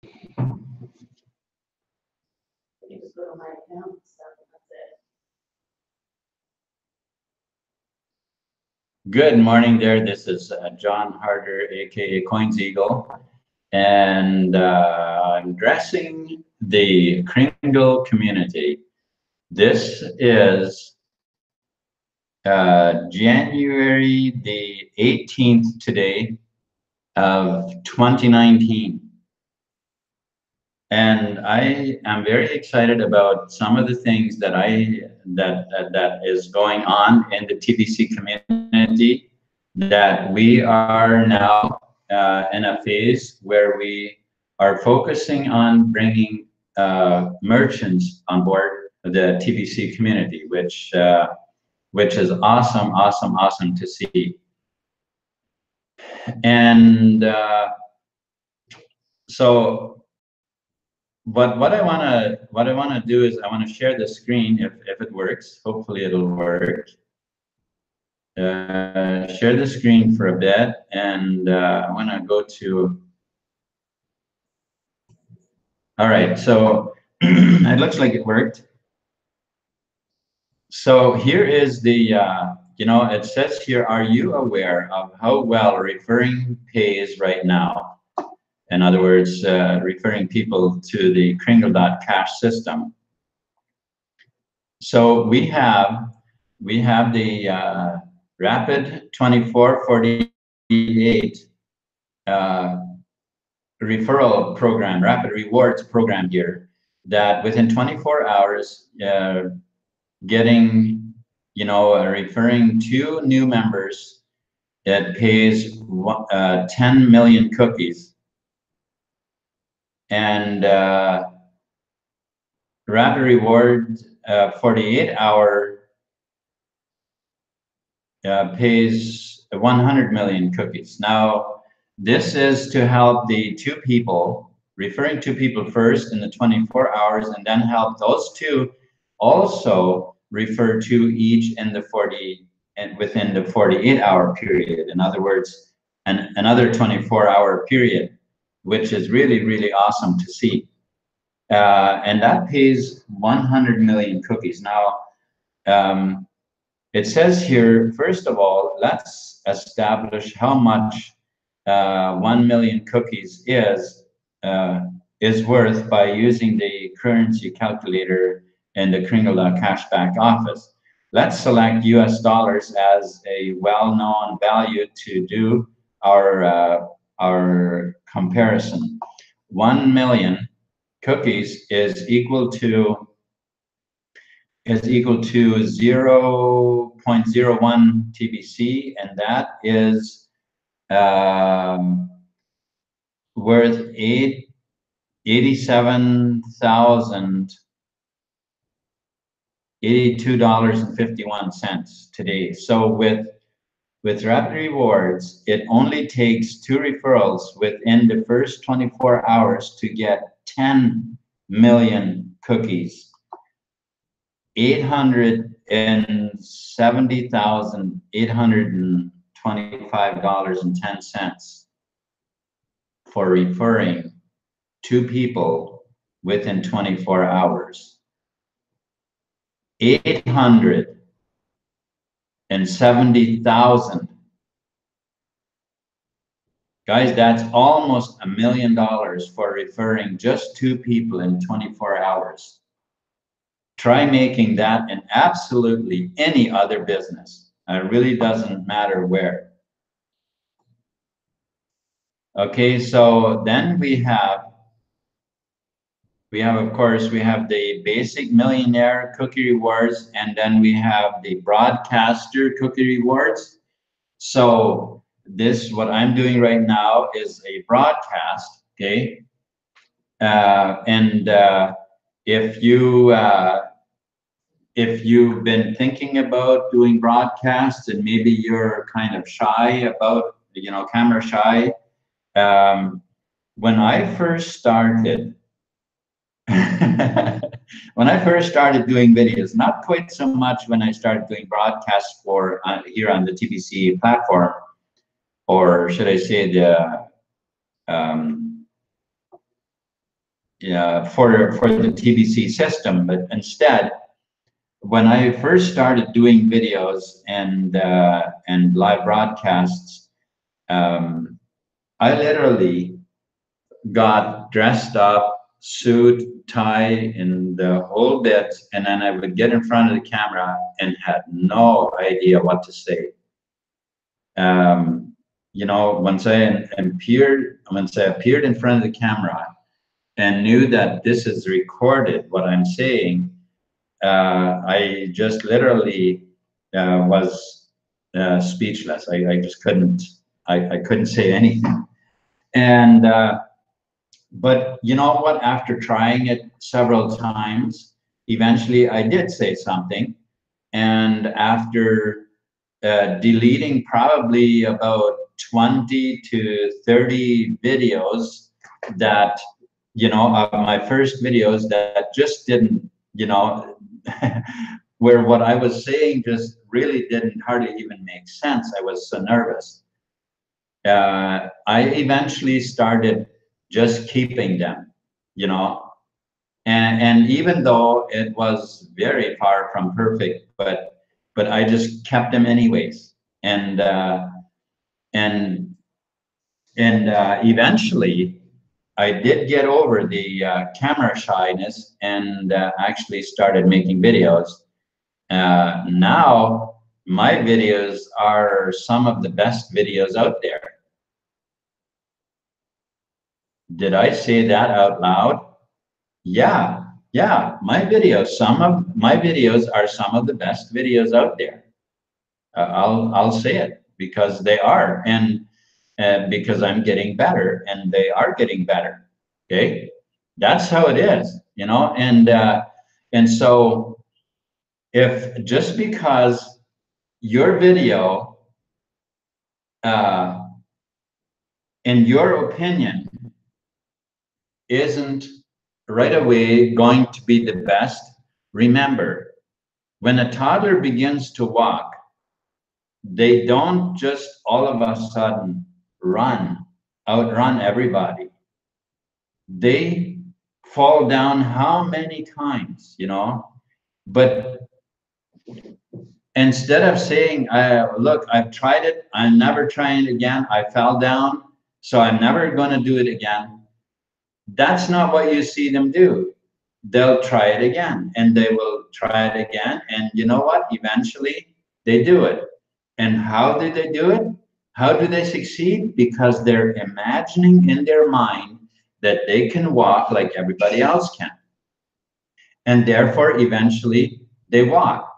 You just go to my account and stuff, and that's it. Good morning there. This is John Harder, aka Coins Eagle, and I'm addressing the Kringle community. This is January the 18th today of 2019. And I am very excited about some of the things that that is going on in the TBC community. That we are now in a phase where we are focusing on bringing merchants on board the TBC community, which is awesome, awesome, awesome to see. And so. But what I wanna do is I wanna share the screen if it works. Hopefully it'll work. Share the screen for a bit, and I wanna go to. All right, so it looks like it worked. So here is the it says here, are you aware of how well referring pays right now? In other words, referring people to the Kringle.cash system. So we have the Rapid 2448 referral program, Rapid Rewards program here, that within 24 hours, getting, referring 2 new members, it pays 10 million cookies. And Rapid Rewards 48-hour pays 100 million cookies. Now, this is to help the 2 people, referring 2 people first in the 24 hours, and then help those 2 also refer 2 each in the 40 and within the 48-hour period. In other words, another 24-hour period, which is really, really awesome to see. And that pays 100 million cookies. Now, it says here, first of all, let's establish how much 1 million cookies is worth by using the currency calculator in the Kringle.cash back office. Let's select US dollars as a well-known value to do our comparison. 1 million cookies is equal to 0.01 TBC, and that is worth $82.51 today. So with Rapid Rewards, it only takes 2 referrals within the first 24 hours to get 10 million cookies. $870,825.10 for referring 2 people within 24 hours. $870,000. Guys, that's almost $1 million for referring just 2 people in 24 hours. Try making that in absolutely any other business. It really doesn't matter where. Okay, so then we have, of course, we have the basic millionaire cookie rewards, and then we have the broadcaster cookie rewards. So this, what I'm doing right now, is a broadcast, okay? If you've been thinking about doing broadcasts and maybe you're kind of shy about, camera shy, when I first started, doing videos, not quite so much when I started doing broadcasts for here on the TBC platform, or should I say the for the TBC system, but instead, when I first started doing videos and live broadcasts, I literally got dressed up, suit, tie, and the whole bit, and then I would get in front of the camera and had no idea what to say. You know, once I appeared in front of the camera and knew that this is recorded, what I'm saying, I just literally was speechless. I just couldn't. I couldn't say anything. And but you know what? After trying it several times, eventually I did say something. And after deleting probably about 20 to 30 videos that, you know, of my first videos that just didn't, you know, where what I was saying just really didn't hardly even make sense. I was so nervous. I eventually started just keeping them, you know, and even though it was very far from perfect, but I just kept them anyways, and eventually I did get over the camera shyness and actually started making videos. Now my videos are some of the best videos out there. Did I say that out loud? Yeah, yeah, some of my videos are some of the best videos out there. I'll say it because they are, and because I'm getting better, and they are getting better. Okay, that's how it is, you know. And so, if just because your video, uh, in your opinion, isn't right away going to be the best, remember, when a toddler begins to walk, they don't just all of a sudden outrun everybody. They fall down how many times, you know? But instead of saying, look, I've tried it, I'm never trying it again, I fell down, so I'm never going to do it again. That's not what you see them do. They'll try it again, and they will try it again. And you know what? Eventually, they do it. And how do they do it? How do they succeed? Because they're imagining in their mind that they can walk like everybody else can. And therefore, eventually, they walk.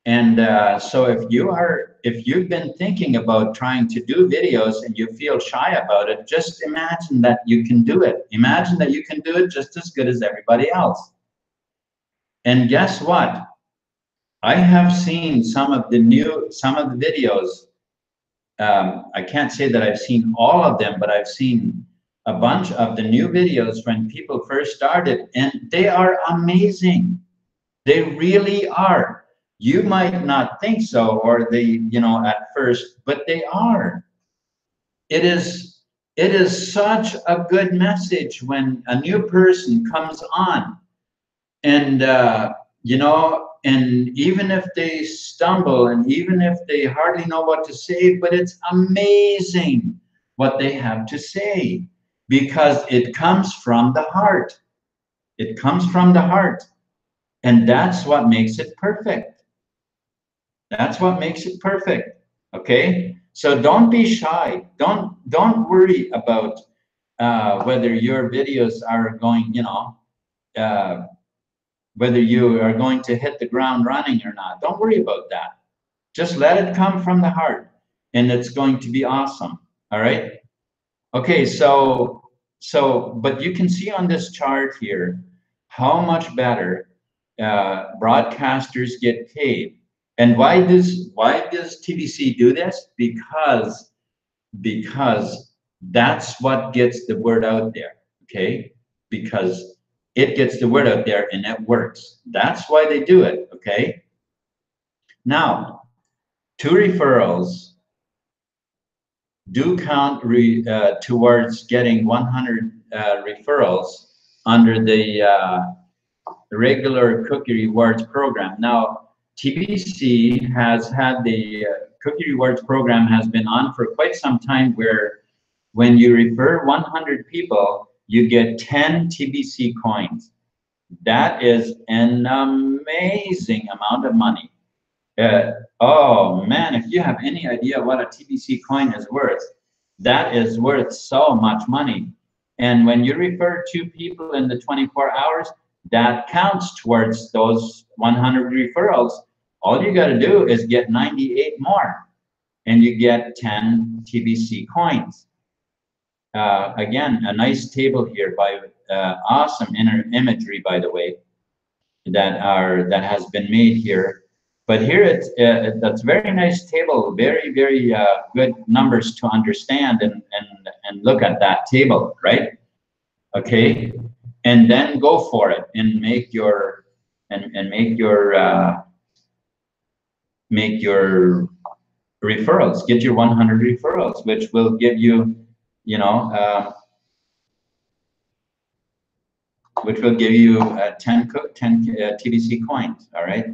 And so if you've been thinking about trying to do videos and you feel shy about it, just imagine that you can do it. Imagine that you can do it just as good as everybody else. And guess what? I have seen some of the videos. I can't say that I've seen all of them, but I've seen a bunch of the new videos when people first started, and they are amazing. They really are. You might not think so, or at first, but they are. It is such a good message when a new person comes on, and and even if they stumble, and even if they hardly know what to say, but it's amazing what they have to say, because it comes from the heart. It comes from the heart, and that's what makes it perfect. That's what makes it perfect. Okay, so don't be shy. Don't worry about whether your videos are going, whether you are going to hit the ground running or not. Don't worry about that. Just let it come from the heart, and it's going to be awesome. All right. Okay, but you can see on this chart here how much better broadcasters get paid. And why does TBC do this? Because that's what gets the word out there. Okay, because it gets the word out there and it works. That's why they do it. Okay. Now, 2 referrals do count towards getting 100 referrals under the regular cookie rewards program. Now, TBC has had the cookie rewards program has been on for quite some time, where when you refer 100 people, you get 10 TBC coins. That is an amazing amount of money. Oh man, if you have any idea what a TBC coin is worth, that is worth so much money. And when you refer two people in the 24 hours, that counts towards those 100 referrals. All you got to do is get 98 more, and you get 10 TBC coins. Again, a nice table here by awesome imagery, by the way, that has been made here. But here that's very nice table, very good numbers to understand and look at that table, right? Okay, and then go for it and make your make your referrals. Get your 100 referrals, which will give you, you know, which will give you 10 TBC coins. All right.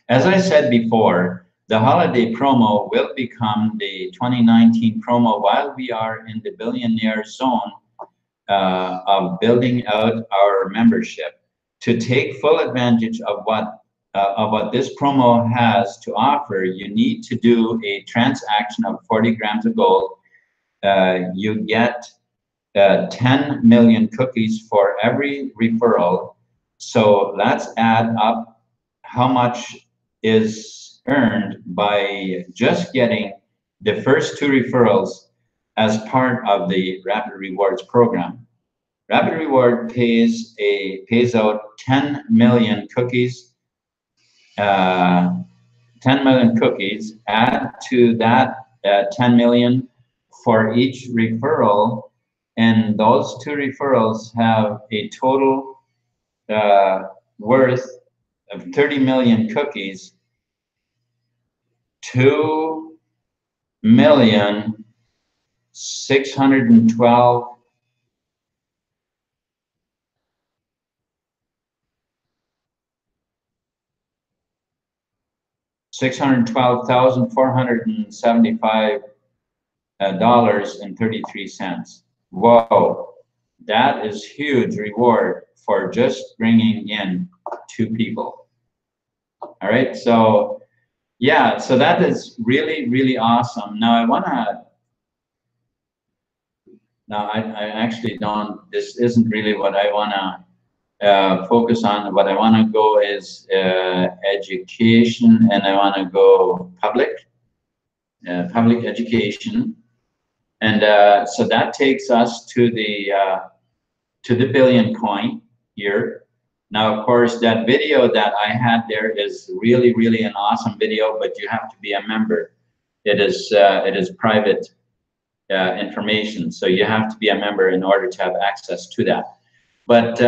As I said before, the holiday promo will become the 2019 promo while we are in the billionaire zone of building out our membership. To take full advantage of what this promo has to offer, you need to do a transaction of 40 grams of gold. You get 10 million cookies for every referral. So let's add up how much is earned by just getting the first two referrals as part of the Rapid Rewards program. Rapid Reward pays out 10 million cookies. 10 million cookies. Add to that 10 million for each referral, and those two referrals have a total worth of 30 million cookies. 2,612,000 $612,475 $33. Whoa, that is huge reward for just bringing in two people. All right, so yeah, so that is really awesome. Now I actually don't, this isn't really what I wanna focus on. What I wanna go is education, and I wanna go public education. And so that takes us to the billion coin here. Now, of course, that video that I had there is really an awesome video, but you have to be a member. It is private information, so you have to be a member in order to have access to that. But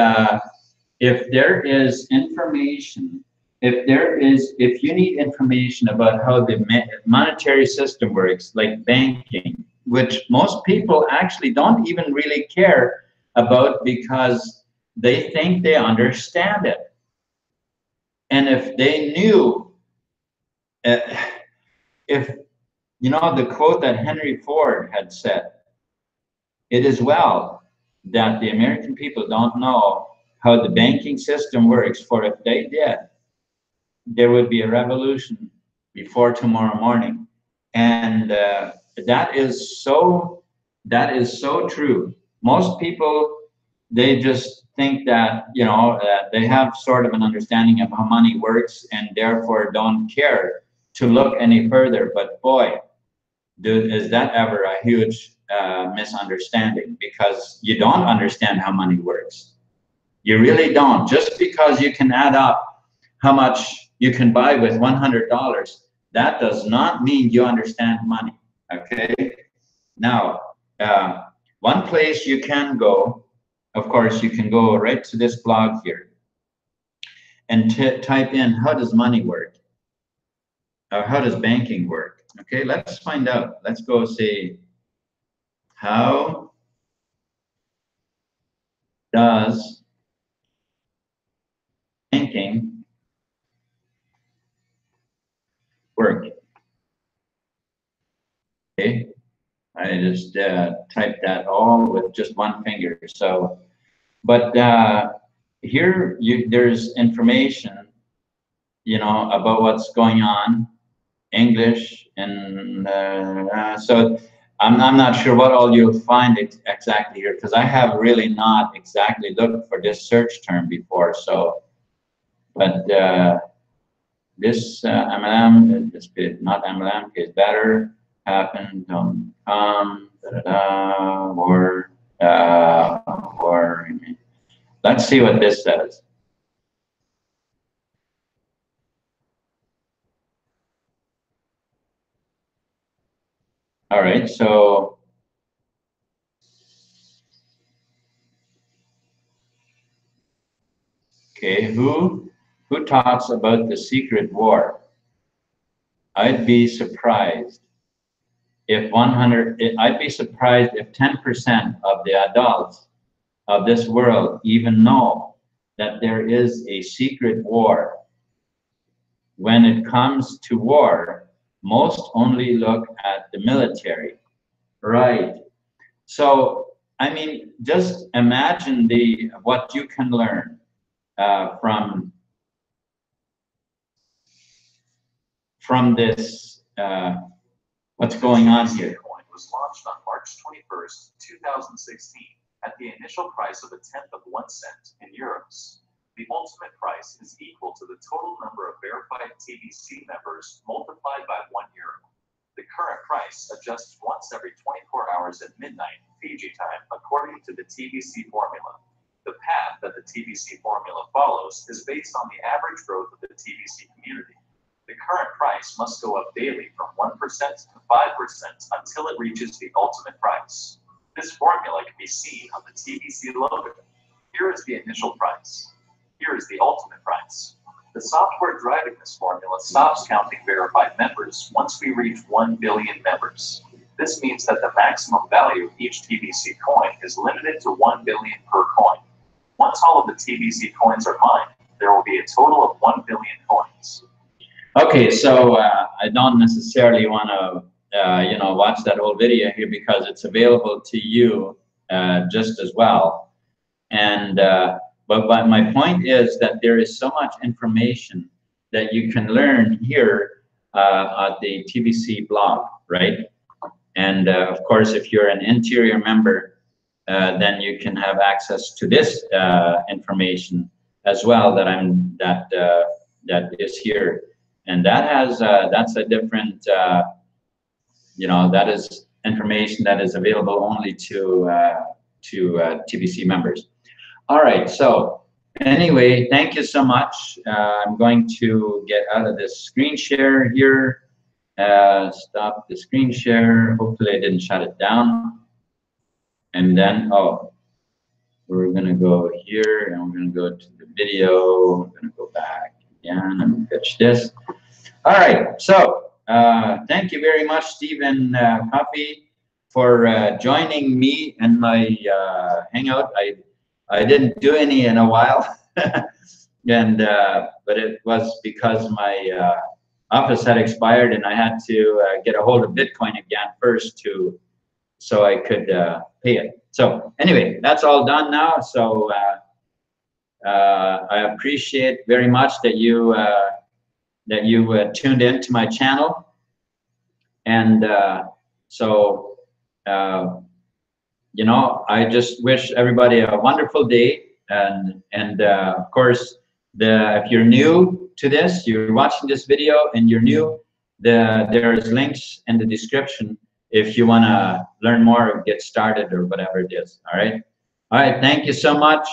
if there is information, if you need information about how the monetary system works, like banking, which most people actually don't even really care about because they think they understand it. And if they knew, if, you know, the quote that Henry Ford had said, it is well that the American people don't know how the banking system works, for if they did, there would be a revolution before tomorrow morning. And that is so true. Most people, they just think that, you know, they have sort of an understanding of how money works and therefore don't care to look any further. But boy, dude, is that ever a huge misunderstanding, because you don't understand how money works. You really don't. Just because you can add up how much you can buy with $100, that does not mean you understand money, okay? Now, one place you can go, of course, you can go right to this blog here and type in, how does money work? Or how does banking work? Okay, let's find out. Let's go say, how does Okay, I just typed that all with just one finger. So, but here there's information, about what's going on, English, and so I'm not sure what all you'll find exactly here, because I have really not exactly looked for this search term before. So, but this MLM, this bit, not MLM, is better, happened, or, let's see what this says. All right, so okay, who talks about the secret war? I'd be surprised if 10% of the adults of this world even know that there is a secret war. When it comes to war, most only look at the military. Right. So, I mean, just imagine what you can learn from this, what's going on here. Bitcoin was launched on March 21st, 2016, at the initial price of 1/10 of 1 cent in euros. The ultimate price is equal to the total number of verified TBC members multiplied by €1. The current price adjusts once every 24 hours at midnight Fiji time according to the TBC formula. The path that the TBC formula follows is based on the average growth of the TBC community. The current price must go up daily from 1% to 5% until it reaches the ultimate price. This formula can be seen on the TBC logo. Here is the initial price. Here is the ultimate price. The software driving this formula stops counting verified members once we reach 1 billion members. This means that the maximum value of each TBC coin is limited to 1 billion per coin. Once all of the TBC coins are mined, there will be a total of 1 billion coins. Okay, so I don't necessarily want to, watch that whole video here, because it's available to you just as well. And but my point is that there is so much information that you can learn here at the TBC blog, right? And of course, if you're an interior member, then you can have access to this information as well that is here. And that has that's a different, that is information that is available only to TBC members. All right, so anyway, thank you so much. I'm going to get out of this screen share here. Stop the screen share. Hopefully I didn't shut it down. And then, we're gonna go here and we're gonna go to the video. We're gonna go back again and fetch this. All right, so thank you very much, Stephen Coffey, for joining me in my hangout. I didn't do any in a while, and but it was because my office had expired and I had to get a hold of Bitcoin again first so I could pay it. So anyway, that's all done now. So I appreciate very much that you tuned in to my channel, and I just wish everybody a wonderful day. And of course, if you're new to this, you're watching this video and you're new, there's links in the description if you want to learn more or get started or whatever it is. All right. Thank you so much,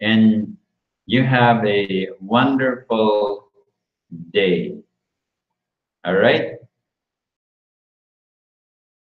and you have a wonderful day. All right.